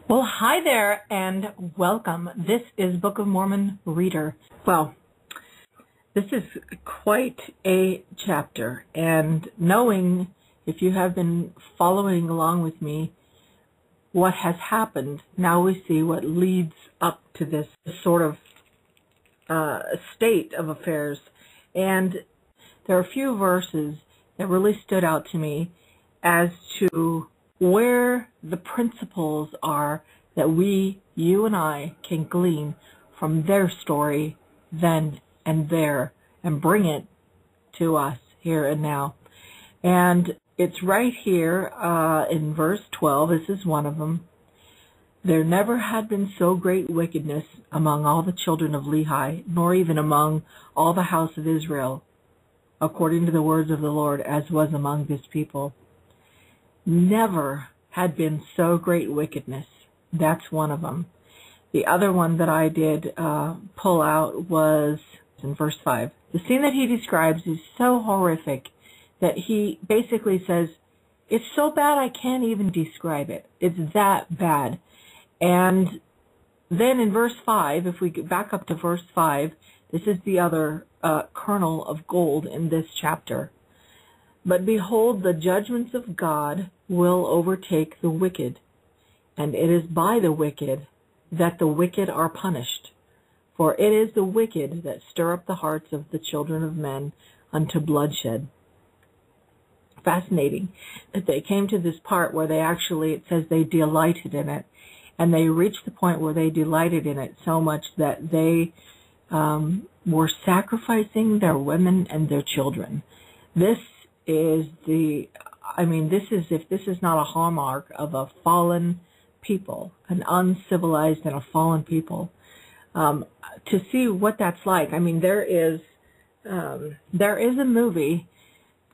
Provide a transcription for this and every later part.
Well, hi there and welcome. This is Book of Mormon Reader. Well, this is quite a chapter, and knowing, if you have been following along with me, what has happened, now we see what leads up to this sort of state of affairs. And there are a few verses that really stood out to me as to where the principles are that you and I, can glean from their story then and there and bring it to us here and now. And it's right here in verse 12. This is one of them. There never had been so great wickedness among all the children of Lehi, nor even among all the house of Israel, according to the words of the Lord, as was among this people. Never had been so great wickedness. That's one of them. The other one that I did pull out was in verse 5. The scene that he describes is so horrific that he basically says, it's so bad I can't even describe it. It's that bad. And then in verse 5, if we get back up to verse 5, this is the other kernel of gold in this chapter. But behold, the judgments of God will overtake the wicked, and it is by the wicked that the wicked are punished. For it is the wicked that stir up the hearts of the children of men unto bloodshed. Fascinating that they came to this part where it says they delighted in it, and they reached the point where they delighted in it so much that they were sacrificing their women and their children. This is if this is not a hallmark of a fallen people, an uncivilized and a fallen people, to see what that's like. There is a movie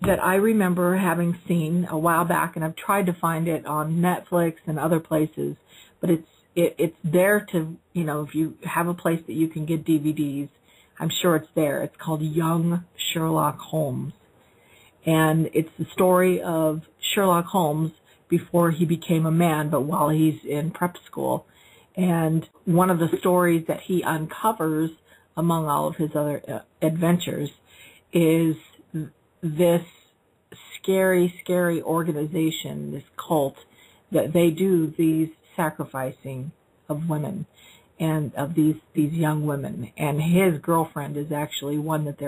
that I remember having seen a while back, and I've tried to find it on Netflix and other places, but it's there to, if you have a place that you can get DVDs, I'm sure it's there. It's called Young Sherlock Holmes. And it's the story of Sherlock Holmes before he became a man, but while he's in prep school. And one of the stories that he uncovers among all of his other adventures is this scary, scary organization, this cult, that they do these sacrificing of women and of these young women. And his girlfriend is actually one that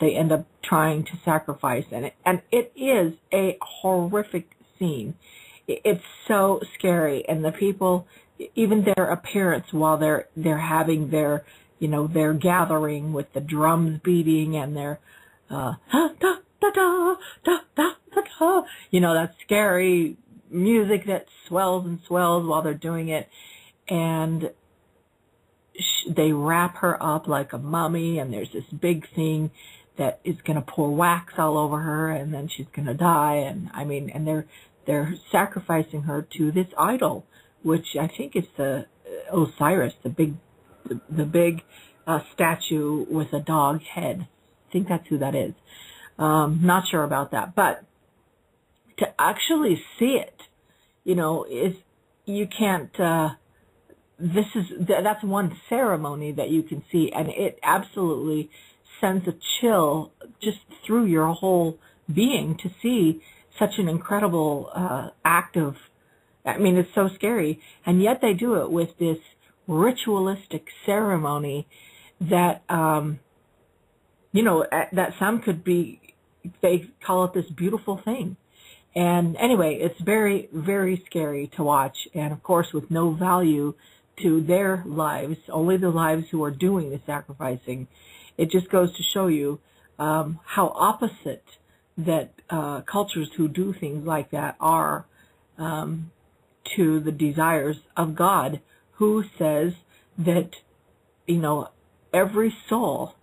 they end up trying to sacrifice, and it is a horrific scene. It's so scary, and the people, even their appearance while they're having their gathering with the drums beating and their that scary music that swells and swells while they're doing it, and they wrap her up like a mummy, and there's this big thing that is going to pour wax all over her, and then she's going to die. And they're sacrificing her to this idol, which I think is the Osiris, the big statue with a dog head. I think that's who that is. Not sure about that, but to actually see it, is you can't. That's one ceremony that you can see, and it absolutely sends a chill just through your whole being to see such an incredible act of, it's so scary, and yet they do it with this ritualistic ceremony that, that some could be, they call it this beautiful thing. And anyway, it's very, very scary to watch, and of course with no value to their lives, only the lives who are doing the sacrificing. It just goes to show you how opposite that cultures who do things like that are to the desires of God, who says that, every soul,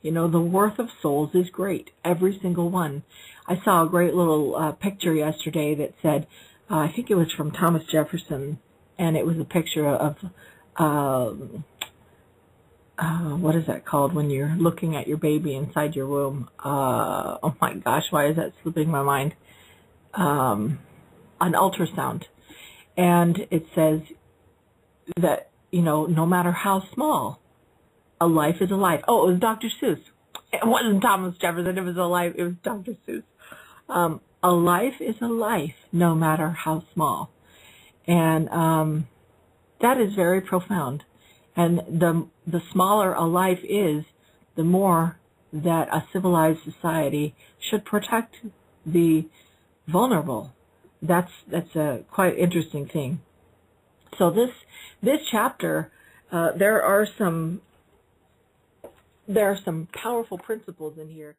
the worth of souls is great, every single one. I saw a great little picture yesterday that said, I think it was from Thomas Jefferson, and it was a picture of, what is that called when you're looking at your baby inside your womb? Oh my gosh, why is that slipping my mind? An ultrasound. And it says that, no matter how small, a life is a life. Oh, it was Dr. Seuss. It wasn't Thomas Jefferson. It was a life. It was Dr. Seuss. A life is a life, no matter how small. And that is very profound. And the smaller a life is, the more that a civilized society should protect the vulnerable. That's a quite interesting thing. So this chapter, there are some powerful principles in here.